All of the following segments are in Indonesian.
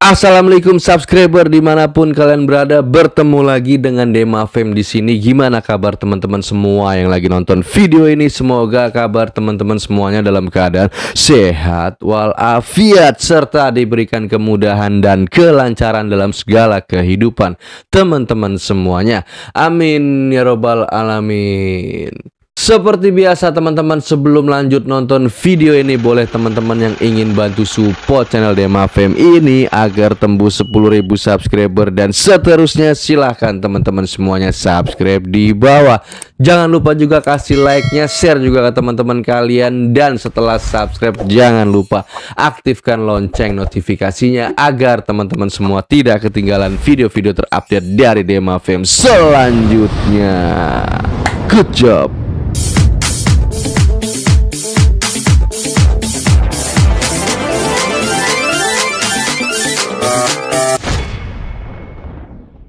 Assalamualaikum subscriber dimanapun kalian berada, bertemu lagi dengan Dema Fem di sini. Gimana kabar teman-teman semua yang lagi nonton video ini? Semoga kabar teman-teman semuanya dalam keadaan sehat walafiat serta diberikan kemudahan dan kelancaran dalam segala kehidupan teman-teman semuanya. Amin ya robbal alamin. Seperti biasa teman-teman, sebelum lanjut nonton video ini, boleh teman-teman yang ingin bantu support channel Dema Fem ini agar tembus 10.000 subscriber dan seterusnya, silahkan teman-teman semuanya subscribe di bawah. Jangan lupa juga kasih like-nya, share juga ke teman-teman kalian, dan setelah subscribe jangan lupa aktifkan lonceng notifikasinya agar teman-teman semua tidak ketinggalan video-video terupdate dari Dema Fem selanjutnya. Good job.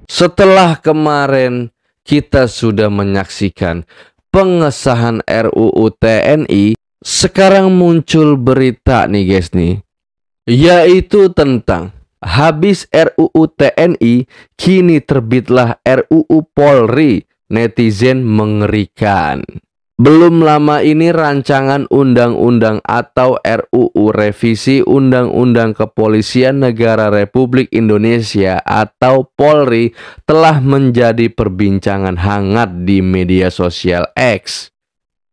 Setelah kemarin kita sudah menyaksikan pengesahan RUU TNI, sekarang muncul berita nih guys nih, yaitu tentang habis RUU TNI, kini terbitlah RUU Polri. Netizen mengerikan. Belum lama ini rancangan undang-undang atau RUU revisi Undang-Undang Kepolisian Negara Republik Indonesia atau Polri telah menjadi perbincangan hangat di media sosial X.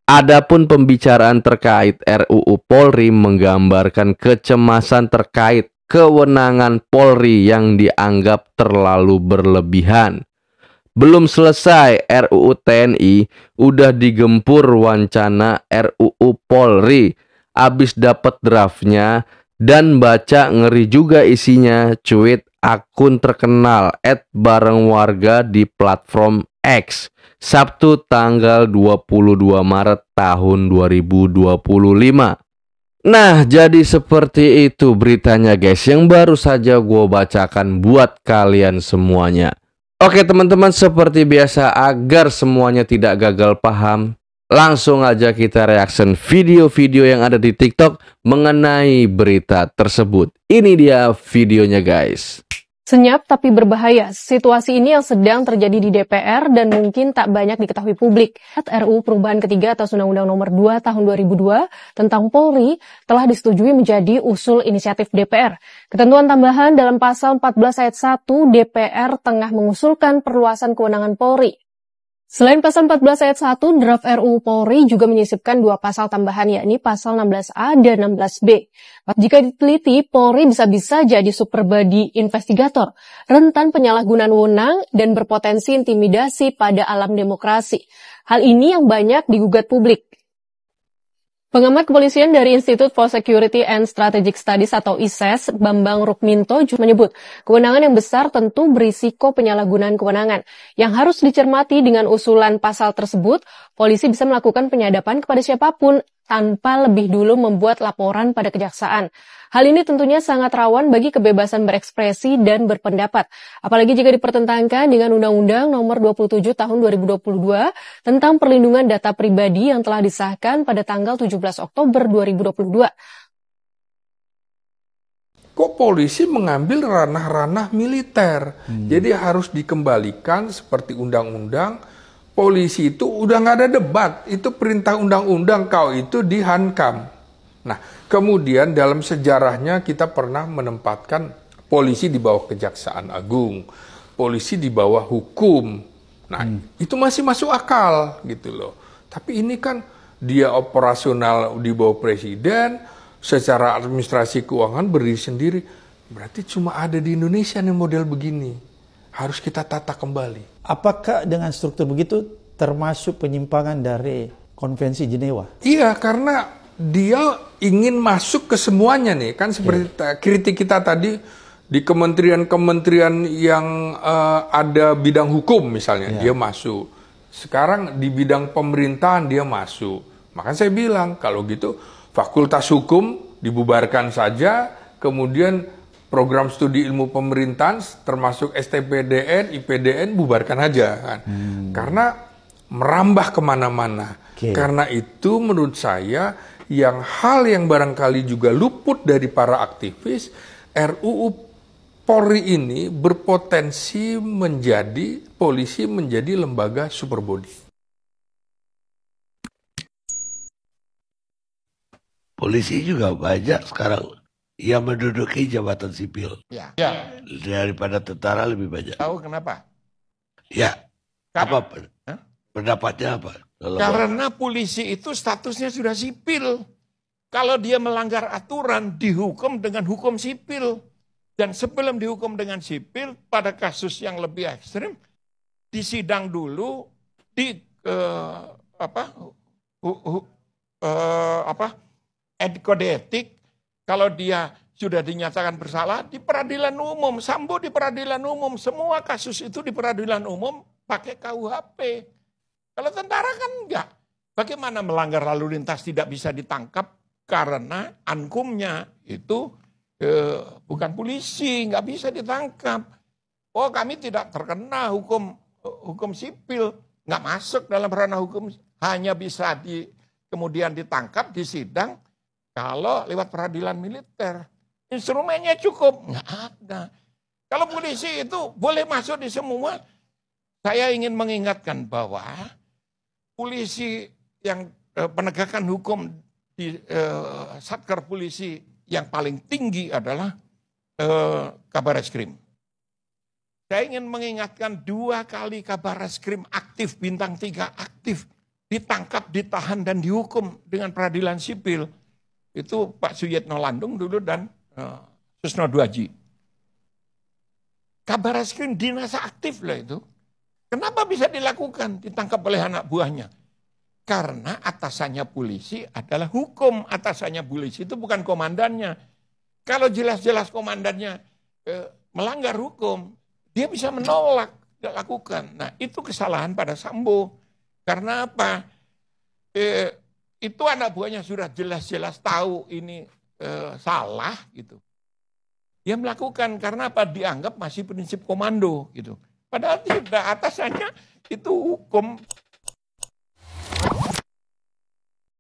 Adapun pembicaraan terkait RUU Polri menggambarkan kecemasan terkait kewenangan Polri yang dianggap terlalu berlebihan. Belum selesai RUU TNI, udah digempur wacana RUU Polri. Abis dapet draftnya dan baca, ngeri juga isinya. Cuit akun terkenal @barengwarga di platform X, Sabtu tanggal 22 Maret tahun 2025. Nah, jadi seperti itu beritanya guys, yang baru saja gue bacakan buat kalian semuanya. Oke teman-teman, seperti biasa agar semuanya tidak gagal paham, langsung aja kita reaction video-video yang ada di TikTok mengenai berita tersebut. Ini dia videonya guys. Senyap tapi berbahaya. Situasi ini yang sedang terjadi di DPR dan mungkin tak banyak diketahui publik. RUU Perubahan Ketiga atas Undang-Undang Nomor 2 Tahun 2002 tentang Polri telah disetujui menjadi usul inisiatif DPR. Ketentuan tambahan dalam pasal 14 ayat 1, DPR tengah mengusulkan perluasan kewenangan Polri. Selain pasal 14 ayat 1, draft RUU Polri juga menyisipkan dua pasal tambahan, yakni pasal 16A dan 16B. Jika diteliti, Polri bisa-bisa jadi super body investigator, rentan penyalahgunaan wewenang, dan berpotensi intimidasi pada alam demokrasi. Hal ini yang banyak digugat publik. Pengamat kepolisian dari Institute for Security and Strategic Studies atau ISES, Bambang Rukminto menyebut, kewenangan yang besar tentu berisiko penyalahgunaan kewenangan. Yang harus dicermati dengan usulan pasal tersebut, polisi bisa melakukan penyadapan kepada siapapun tanpa lebih dulu membuat laporan pada kejaksaan. Hal ini tentunya sangat rawan bagi kebebasan berekspresi dan berpendapat, apalagi jika dipertentangkan dengan Undang-Undang Nomor 27 Tahun 2022 tentang perlindungan data pribadi yang telah disahkan pada tanggal 17 Oktober 2022. Kok polisi mengambil ranah-ranah militer? Jadi harus dikembalikan seperti undang-undang. Polisi itu udah nggak ada debat, itu perintah undang-undang, kau itu dihankam. Nah, kemudian dalam sejarahnya kita pernah menempatkan polisi di bawah Kejaksaan Agung, polisi di bawah hukum. Nah, itu masih masuk akal gitu loh. Tapi ini kan dia operasional di bawah presiden, secara administrasi keuangan berdiri sendiri. Berarti cuma ada di Indonesia nih model begini. Harus kita tata kembali. Apakah dengan struktur begitu termasuk penyimpangan dari Konvensi Jenewa? Iya, karena dia ingin masuk ke semuanya nih. Kan seperti kritik kita tadi di kementerian-kementerian yang ada bidang hukum misalnya, dia masuk. Sekarang di bidang pemerintahan dia masuk. Makanya saya bilang, kalau gitu Fakultas Hukum dibubarkan saja, kemudian program studi ilmu pemerintahan termasuk STPDN, IPDN bubarkan aja kan. Karena merambah kemana-mana. Karena itu menurut saya hal yang barangkali juga luput dari para aktivis, RUU Polri ini berpotensi polisi menjadi lembaga superbody. Polisi juga banyak sekarang yang menduduki jabatan sipil. Ya. Daripada tentara lebih banyak. Tahu kenapa? Ya. Apa pendapatnya apa? Karena polisi itu statusnya sudah sipil. Kalau dia melanggar aturan, dihukum dengan hukum sipil. Dan sebelum dihukum dengan sipil, pada kasus yang lebih ekstrim, disidang dulu di kode etik. Kalau dia sudah dinyatakan bersalah di peradilan umum, Sambo di peradilan umum, semua kasus itu di peradilan umum pakai KUHP. Kalau tentara kan enggak. Bagaimana melanggar lalu lintas tidak bisa ditangkap karena ankumnya itu bukan polisi, nggak bisa ditangkap. Oh, kami tidak terkena hukum sipil, nggak masuk dalam ranah hukum, hanya bisa kemudian ditangkap, disidang kalau lewat peradilan militer. Instrumennya cukup, nggak ada. Kalau polisi itu boleh masuk di semua. Saya ingin mengingatkan bahwa polisi yang penegakan hukum di Satker Polisi yang paling tinggi adalah Kabar Reskrim. Saya ingin mengingatkan 2 kali Kabar Reskrim aktif, bintang 3 aktif, ditangkap, ditahan, dan dihukum dengan peradilan sipil. Itu Pak Suyitno Landung dulu dan Susno Duaji. Kabar Reskrim dinas aktif lah itu. Kenapa bisa dilakukan, ditangkap oleh anak buahnya? Karena atasannya polisi adalah hukum. Atasannya polisi itu bukan komandannya. Kalau jelas-jelas komandannya melanggar hukum, dia bisa menolak, tidak lakukan. Nah, itu kesalahan pada Sambo. Karena apa? Itu anak buahnya sudah jelas-jelas tahu ini salah gitu. Dia melakukan karena apa? Dianggap masih prinsip komando gitu. Padahal tidak, atasannya itu hukum.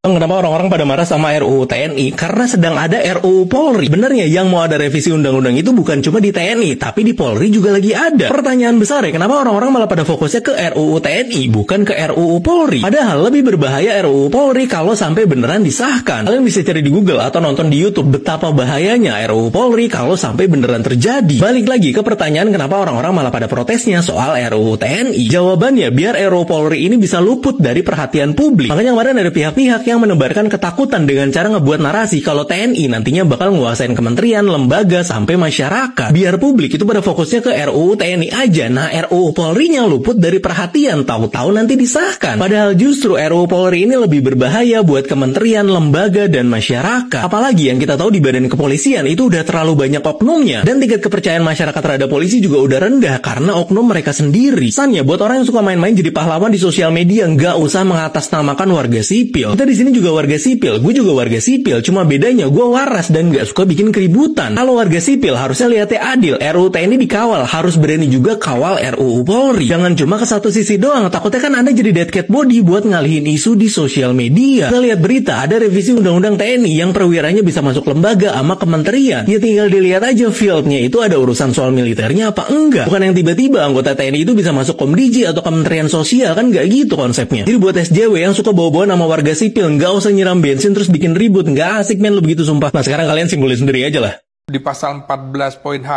Kenapa orang-orang pada marah sama RUU TNI? Karena sedang ada RUU Polri. Benernya yang mau ada revisi undang-undang itu bukan cuma di TNI, tapi di Polri juga lagi ada. Pertanyaan besar ya, kenapa orang-orang malah pada fokusnya ke RUU TNI, bukan ke RUU Polri? Padahal lebih berbahaya RUU Polri kalau sampai beneran disahkan. Kalian bisa cari di Google atau nonton di YouTube betapa bahayanya RUU Polri kalau sampai beneran terjadi. Balik lagi ke pertanyaan kenapa orang-orang malah pada protesnya soal RUU TNI. Jawabannya, biar RUU Polri ini bisa luput dari perhatian publik. Makanya kemarin ada pihak-pihak yang menebarkan ketakutan dengan cara ngebuat narasi kalau TNI nantinya bakal nguasain kementerian, lembaga, sampai masyarakat. Biar publik itu pada fokusnya ke RUU TNI aja. Nah, RUU Polri-nya luput dari perhatian, tahu-tahu nanti disahkan. Padahal justru RUU Polri ini lebih berbahaya buat kementerian, lembaga, dan masyarakat. Apalagi yang kita tahu di badan kepolisian itu udah terlalu banyak oknumnya. Dan tingkat kepercayaan masyarakat terhadap polisi juga udah rendah karena oknum mereka sendiri. Sannya buat orang yang suka main-main jadi pahlawan di sosial media, nggak usah mengatasnamakan warga sipil. Kita di sini juga warga sipil, gue juga warga sipil, cuma bedanya gue waras dan gak suka bikin keributan. Kalau warga sipil harusnya lihatnya adil, RUU TNI dikawal, harus berani juga kawal RUU Polri. Jangan cuma ke satu sisi doang, takutnya kan Anda jadi dead cat body buat ngalihin isu di sosial media. Kita lihat berita, ada revisi undang-undang TNI yang perwiranya bisa masuk lembaga sama kementerian. Ya tinggal dilihat aja fieldnya itu ada urusan soal militernya apa enggak. Bukan yang tiba-tiba anggota TNI itu bisa masuk Komdiji atau Kementerian Sosial, kan gak gitu konsepnya. Jadi buat SJW yang suka bawa-bawa nama warga sipil, nggak usah nyiram bensin terus bikin ribut, nggak asik men lo begitu sumpah. Nah sekarang kalian simpulin sendiri aja lah. Di pasal 14 poin H,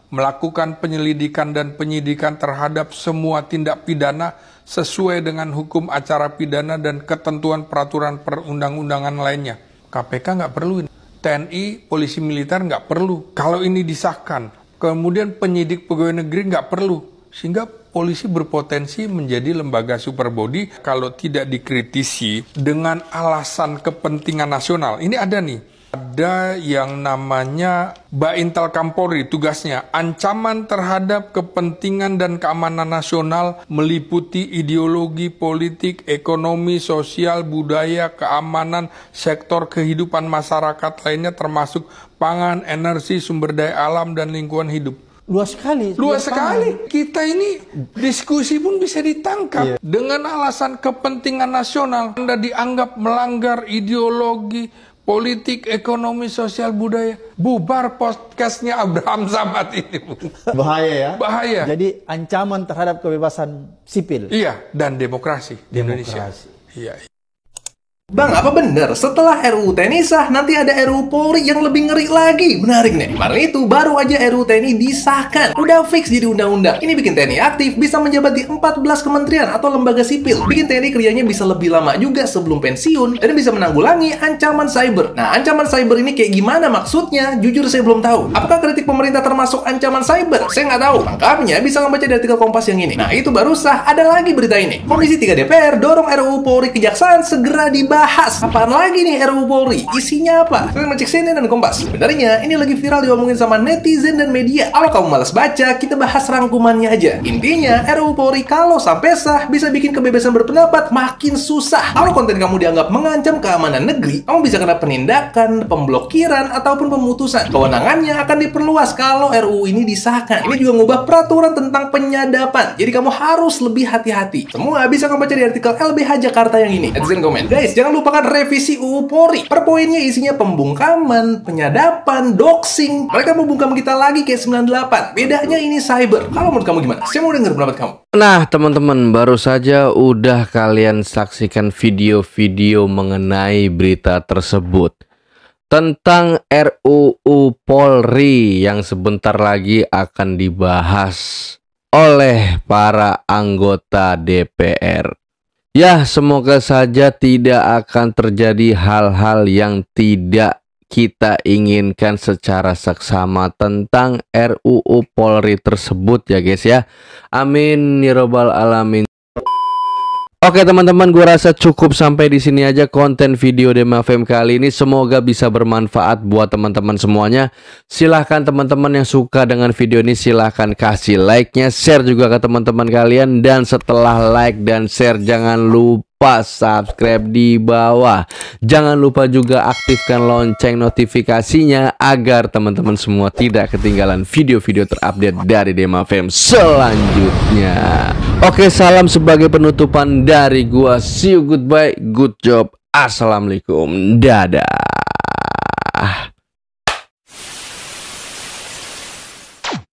melakukan penyelidikan dan penyidikan terhadap semua tindak pidana sesuai dengan hukum acara pidana dan ketentuan peraturan perundang-undangan lainnya. KPK nggak perlu ini. TNI, polisi militer nggak perlu. Kalau ini disahkan, kemudian penyidik pegawai negeri nggak perlu. Sehingga polisi berpotensi menjadi lembaga superbody kalau tidak dikritisi dengan alasan kepentingan nasional. Ini ada nih, ada yang namanya Baintel Kampolri, tugasnya ancaman terhadap kepentingan dan keamanan nasional meliputi ideologi, politik, ekonomi, sosial, budaya, keamanan, sektor kehidupan masyarakat lainnya termasuk pangan, energi, sumber daya alam, dan lingkungan hidup. Luas sekali. Luas sekali. Kita ini diskusi pun bisa ditangkap dengan alasan kepentingan nasional. Anda dianggap melanggar ideologi, politik, ekonomi, sosial, budaya. Bubar podcastnya Abraham Samad ini. Bahaya ya. Bahaya. Jadi ancaman terhadap kebebasan sipil. Iya, dan demokrasi di Indonesia. Demokrasi. Iya. Bang, apa bener? Setelah RUU TNI sah, nanti ada RUU Polri yang lebih ngeri lagi. Menarik nih. Kemarin itu baru aja RUU TNI disahkan. Udah fix jadi undang-undang. Ini bikin TNI aktif, bisa menjabat di 14 kementerian atau lembaga sipil. Bikin TNI kerjanya bisa lebih lama juga sebelum pensiun, dan bisa menanggulangi ancaman cyber. Nah, ancaman cyber ini kayak gimana maksudnya? Jujur saya belum tahu. Apakah kritik pemerintah termasuk ancaman cyber? Saya nggak tahu. Lengkapnya bisa membaca di artikel Kompas yang ini. Nah, itu baru sah. Ada lagi berita ini. Komisi 3 DPR dorong RUU Polri Kejaksaan segera dibahas. Apaan lagi nih RUU Polri? Isinya apa? Kalian ngecek CNN dan Kompas. Sebenarnya ini lagi viral diomongin sama netizen dan media. Kalau kamu malas baca, kita bahas rangkumannya aja. Intinya RUU Polri kalau sampai sah bisa bikin kebebasan berpendapat makin susah. Kalau konten kamu dianggap mengancam keamanan negeri, kamu bisa kena penindakan, pemblokiran, ataupun pemutusan. Kewenangannya akan diperluas kalau RUU ini disahkan. Ini juga ngubah peraturan tentang penyadapan. Jadi kamu harus lebih hati-hati. Semua bisa kamu baca di artikel LBH Jakarta yang ini. Netizen komen. Guys, jangan lupakan revisi UU Polri. Per poinnya isinya pembungkaman, penyadapan, doxing. Mereka membungkam kita lagi kayak 98. Bedanya ini cyber. Kalau menurut kamu gimana? Saya mau denger pendapat kamu. Nah teman-teman, baru saja udah kalian saksikan video-video mengenai berita tersebut tentang RUU Polri yang sebentar lagi akan dibahas oleh para anggota DPR. Ya, semoga saja tidak akan terjadi hal-hal yang tidak kita inginkan secara seksama tentang RUU Polri tersebut ya guys ya. Amin ya robbal alamin. Oke teman-teman, gue rasa cukup sampai di sini aja konten video Dema FM kali ini. Semoga bisa bermanfaat buat teman-teman semuanya. Silahkan teman-teman yang suka dengan video ini silahkan kasih like-nya, share juga ke teman-teman kalian. Dan setelah like dan share jangan lupa subscribe di bawah. Jangan lupa juga aktifkan lonceng notifikasinya agar teman-teman semua tidak ketinggalan video-video terupdate dari Dema FM selanjutnya. Oke, salam sebagai penutupan dari gua. See you, goodbye, good job, assalamualaikum, dadah.